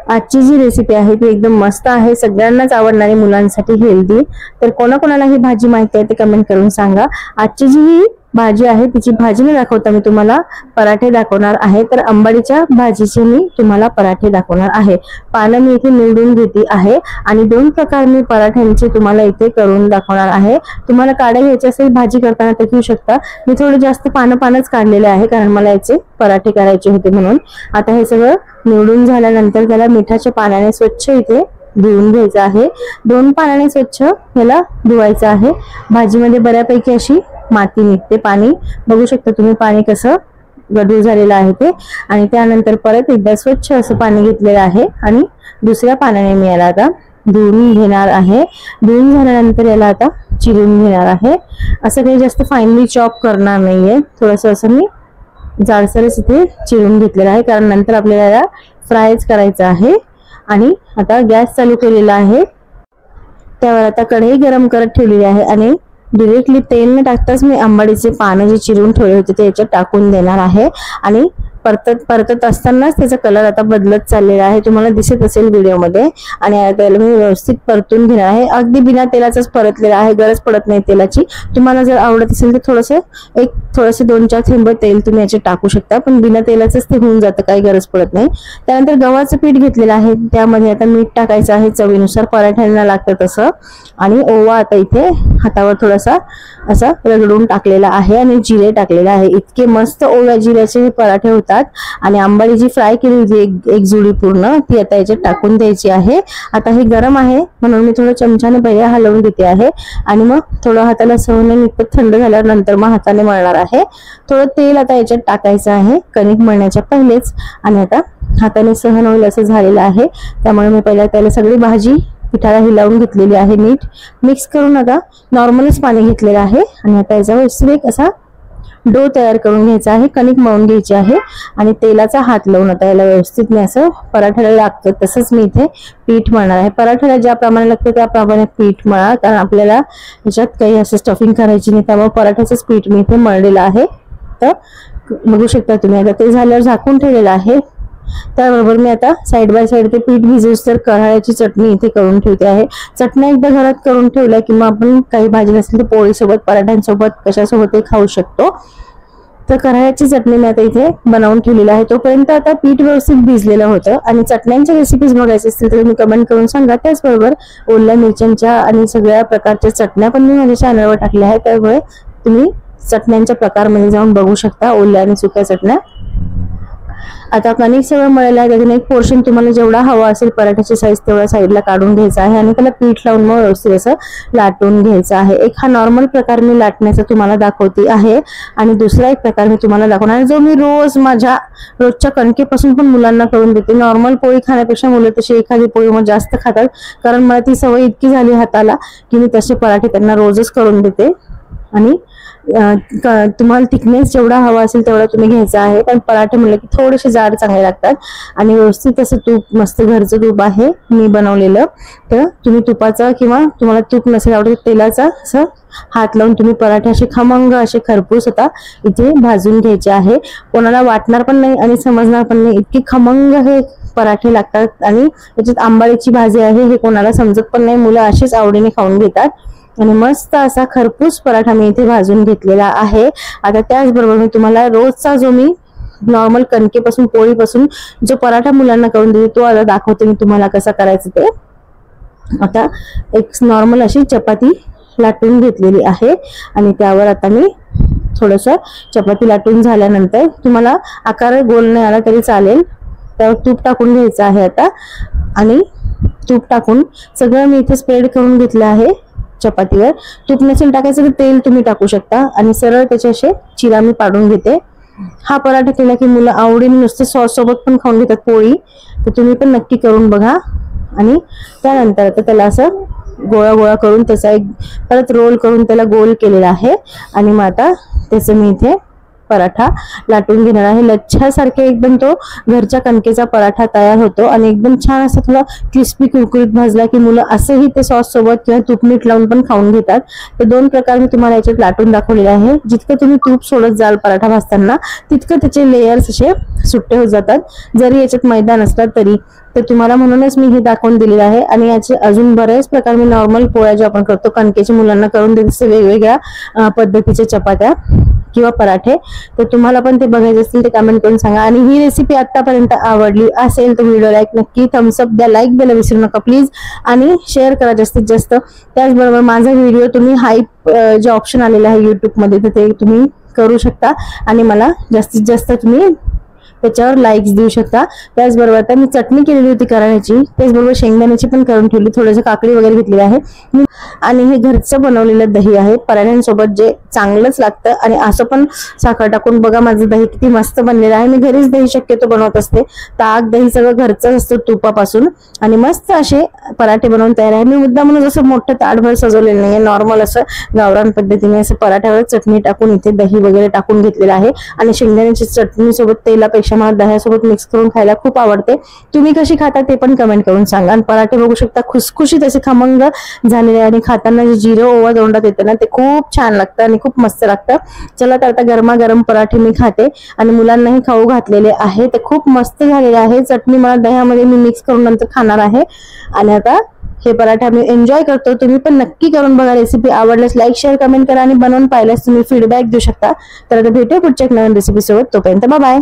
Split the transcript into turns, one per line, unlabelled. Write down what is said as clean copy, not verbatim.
आजची जी रेसिपी आहे ती एकदम मस्त आहे, सगळ्यांनाच आवडणारी, मुलांसाठी हेल्दी। तर कोणाकोणाला ही भाजी माहिती आहे ते कमेंट करून सांगा। आजची जी ही भाजी आहे तिची भाजी न दाखवता मी तुम्हाला पराठे दाखवणार आहे। तर आंबाडीच्या भाजीचे मी तुम्हाला पराठे दाखवणार आहे। पानं मी इथे निवडून घेतली आहे आणि दोन प्रकार मी पराठ्यांचे तुम्हाला इथे करून दाखवणार आहे। तुम्हाला काढे घ्यायचे असेल भाजी करताना तर घेऊ शकता। मी थोडे जास्त पानच काढलेले आहे कारण मला याचे पराठे करायचे होते म्हणून। आता हे सगळं निवडून झाल्यानंतर त्याला मिठाच्या पाण्याने स्वच्छ इथे धुवून घ्यायचं आहे। 2 पाण्याने स्वच्छ याला धुवायचं आहे। भाजीमध्ये बऱ्यापैकी अशी माती निघते, पाणी बघू शकता तुम्ही पाणी कसं गढूळ झालेलं आहे ते। आणि त्यानंतर परत एकदा स्वच्छ असं पाणी घेतलेलं आहे आणि दुसऱ्या पाण्याने मी याला आता धुवून घेणार आहे। धुवून झाल्यानंतर याला आता चिरून घेणार आहे। असं काही जास्त फाईनली चॉप करणार नाहीये, थोडंसं असं मी जाडसरच इथे चिरून घेतलेलं आहे कारण नंतर आपल्याला याला फ्रायच करायचं आहे। आणि आता गॅस चालू केलेला आहे, त्यावर आता कढई गरम करत ठेवलेली आहे आणि डायरेक्टली तेल न टाकताच मी आंबाडीचे पानं जे चिरून ठेवले होते ते याच्यात टाकून देणार आहे। आणि परतत असतानाच त्याचा कलर आता बदलत चाललेला आहे, तुम्हाला दिसत असेल व्हिडिओमध्ये। आणि त्याला मी व्यवस्थित परतून घेणार आहे। अगदी बिना तेलाचाच परतलेला आहे, गरज पडत नाही तेलाची। तुम्हाला जर आवडत असेल तर थोडेसे 2-4 थेंब तेल तुम्ही याच्यात टाकू शकता, पण बिना तेलाचंच ते होऊन जातं, काही गरज पडत नाही। त्यानंतर गव्हाचं पीठ घेतलेलं आहे, त्यामध्ये आता मीठ टाकायचं आहे चवीनुसार, पराठ्यांना लागतं तसं। आणि ओवा आता इथे हातावर थोडासा असा रगडून टाकलेला आहे आणि जिरे टाकलेले आहे। इतके मस्त ओव्या जिऱ्याचे हे पराठे होतात। आणि आंबाडी जी फ्राय केली होती एक जुडी पूर्ण, ती आता याच्यात टाकून द्यायची आहे। आता हे गरम आहे म्हणून मी थोडं चमच्याने पहिले हलवून घेते आहे आणि मग थोडं हाताला सवय निघत, थंड झाल्यावर नंतर मग हाताने मळणार आहे। थोडं तेल आता याच्यात टाकायचं आहे कणिक मळण्याच्या पहिलेच। आणि आता हाताने सहन होईल असं झालेलं आहे, त्यामुळे मी पहिला त्याला सगळी भाजी पिठाला हिलावून घेतलेली आहे। मीठ मिक्स करून आता नॉर्मलच पाणी घेतलेलं आहे आणि आता याचा व्यवस्थित असा डो तयार करून घ्यायचा आहे, कणिक मळून घ्यायची आहे। आणि तेलाचा हात लावून आता याला व्यवस्थित मी असं पराठ्याला लागतं तसंच मी इथे पीठ मळणार आहे। पराठ्याला ज्याप्रमाणे लागतं त्याप्रमाणे पीठ मळा, कारण आपल्याला याच्यात काही असं स्टफिंग करायची नाही, त्यामुळे पराठ्याचंच पीठ मी इथे मळलेलं आहे। तर बघू शकता तुम्ही, आता ते झाल्यावर झाकून ठेवलेलं आहे। त्याबरोबर मी आता साइड बाय साइड ते पीठ भिजूस तर कराळ्याची चटणी इथे करून ठेवते आहे। चटण्या एकदा घरात करून ठेवल्या किंवा आपण काही भाजी नसेल तर पोळीसोबत, पराठ्यांसोबत, कशासोबतही खाऊ शकतो। तर कराळ्याची चटणी मी आता इथे बनवून ठेवलेली आहे। तोपर्यंत आता पीठ व्यवस्थित भिजलेलं होतं। आणि चटण्यांच्या रेसिपीज बघायचे असतील तर तुम्ही कमेंट करून सांगा। त्याचबरोबर ओल्या मिरच्यांच्या आणि सगळ्या प्रकारच्या चटण्या पण मी माझ्या चॅनलवर टाकल्या आहेत, त्यामुळे तुम्ही चटण्यांच्या प्रकारमध्ये जाऊन बघू शकता, ओल्या आणि सुक्या चटण्या। आता कणिक सगळं मळलेलं आहे, त्यातून एक पोर्शन तुम्हाला जेवढा हवा असेल पराठ्याची साईज तेवढा साईडला काढून घ्यायचा आहे आणि त्याला पीठ लावून मग व्यवस्थित असं लाटून घ्यायचं आहे। एक हा नॉर्मल प्रकार मी लाटण्याचा तुम्हाला दाखवते आहे आणि दुसरा एक प्रकार मी तुम्हाला दाखवणार जो मी रोज माझ्या रोजच्या कणकेपासून पण मुलांना करून देते। नॉर्मल पोळी खाण्यापेक्षा मुलं तशी एखादी पोळी मग जास्त खातात, कारण मला ती सवय इतकी झाली हाताला की मी तसे पराठे त्यांना रोजच करून देते। आणि तुम्हाला थिकनेस जेवढा हवा असेल तेवढा तुम्ही घ्यायचा आहे, पण पराठे म्हणलं की थोडेसे जाड चांगले लागतात। आणि व्यवस्थित असं तूप, मस्त घरचं तूप आहे मी बनवलेलं, तर तुम्ही तुपाचा किंवा तुम्हाला तूप नसेल आवडत तेलाचा असं हात लावून तुम्ही पराठे असे खमंग असे खरपूस आता इथे भाजून घ्यायचे आहे। कोणाला वाटणार पण नाही आणि समजणार पण नाही, इतके खमंग हे पराठे लागतात। आणि याच्यात आंबाडीची भाजी आहे हे कोणाला समजत पण नाही, मुलं अशीच आवडीने खाऊन घेतात। आणि मस्त असा खरपूस पराठा मी इथे भाजून घेतलेला आहे। आता त्याचबरोबर मी तुम्हाला रोजचा जो मी नॉर्मल कणकेपासून, पोळीपासून जो पराठा मुलांना करून देते तो आता दाखवते मी तुम्हाला कसा करायचं ते। आता एक नॉर्मल अशी चपाती लाटून घेतलेली आहे आणि त्यावर आता मी थोडंसं चपाती लाटून झाल्यानंतर तुम्हाला आकार गोल नाही आला तरी चालेल, त्यावर तूप टाकून घ्यायचं आहे आता। आणि तूप टाकून सगळं मी इथे स्प्रेड करून घेतलं आहे चपातीवर। तूप नसेल टाकायचं तर तेल तुम्ही टाकू शकता आणि सरळ त्याचे असे चिरा मी पाडून घेते। हा पराठा केला की मुलं आवडीने नुसतं सॉस सोबत पण खाऊन घेतात पोळी, तर तुम्ही पण नक्की करून बघा। आणि त्यानंतर आता त्याला असं गोळा गोळा करून त्याचा एक परत रोल करून त्याला गोल केलेला आहे। आणि मग आता त्याचं मी इथे पराठा लाटून घेणार आहे. लच्छासारखे एकदम तो घरच्या कणकेचा पराठा तयार होतो आणि एकदम छान असं थोडा क्रिस्पी कुरकुरीत भाजला की मुलं असेही ते सॉस सोबत किंवा तूप मीठ लावून पण खाऊन घेतात. ते दोन प्रकार मी तुम्हाला याच्यात लाटून दाखवलेले आहे. जितकं तुम्ही तूप सोडत जाल पराठा भाजताना तितकं त्याचे लेयर्स असे सुट्टे होत जातात, जरी याच्यात मैदा नसला तरी. तर तुम्हाला म्हणूनच मी हे दाखवून दिलेलं आहे. आणि याचे अजून बरेच प्रकार मी नॉर्मल पोळ्या जे आपण करतो कणकेची मुलांना करून देते वेगवेगळ्या पद्धतीच्या चपात्या किंवा पराठे, तर तुम्हाला पण ते बघायचे असतील ते कमेंट करून सांगा. आणि ही रेसिपी आतापर्यंत आवडली असेल तर व्हिडिओ लाईक नक्की, थम्स अप द्या, लाईक द्यायला विसरू नका प्लीज, आणि शेअर करा जास्तीत जास्त. त्याचबरोबर माझा व्हिडिओ तुम्ही हाईप जे ऑप्शन आलेलं आहे YouTube मध्ये तर ते तुम्ही करू शकता आणि मला जास्तीत जास्त तुम्ही त्याच्यावर लाईक्स देऊ शकता. त्याचबरोबर आता मी चटणी केलेली होती कराण्याची, त्याचबरोबर शेंगदाण्याची पण करून ठेवली, थोडंसं काकडी वगैरे घेतली आहे. आणि हे घरचं बनवलेलं दही आहे पराठ्यांसोबत, जे चांगलंच लागतं. आणि असं पण साखर टाकून बघा माझं दही किती मस्त बनलेलं आहे. मी घरीच दही शक्यतो बनवत असते, ताक दही सगळं घरचं असतं तुपापासून. आणि मस्त असे पराठे बनवून तयार आहे. मी मुद्दा म्हणून असं मोठं ताटभर सजवलेलं नाहीये, नॉर्मल असं गावरान पद्धतीने असं पराठ्यावर चटणी टाकून इथे दही वगैरे टाकून घेतलेलं आहे. आणि शेंगदाण्याची चटणी सोबत तेलापेक्षा मला दह्यासोबत मिक्स करून खायला खूप आवडते. तुम्ही कशी खाता ते पण कमेंट करून सांगा. आणि पराठे बघू शकता खुसखुशीत असे खमंग झालेले, आणि खाताना जे जिरं ओवा तोंडात येतं ना ते खूप छान लागतं आणि खूप मस्त लागतं. चला तर आता गरमागरम पराठे मी खाते आणि मुलांनाही खाऊ घातलेले आहे. ते खूप मस्त झालेले आहे. चटणी मला दह्यामध्ये मी मिक्स करून नंतर खाणार आहे. आणि आता हे पराठा मी एन्जॉय करतो. तुम्ही पण नक्की करून बघा. रेसिपी आवडल्यास लाईक शेअर कमेंट करा आणि बनवून पाहिल्यास तुम्ही फीडबॅक देऊ शकता. तर आता भेटूया पुढच्या एक नवीन रेसिपी सोबत. तोपर्यंत बाय बाय.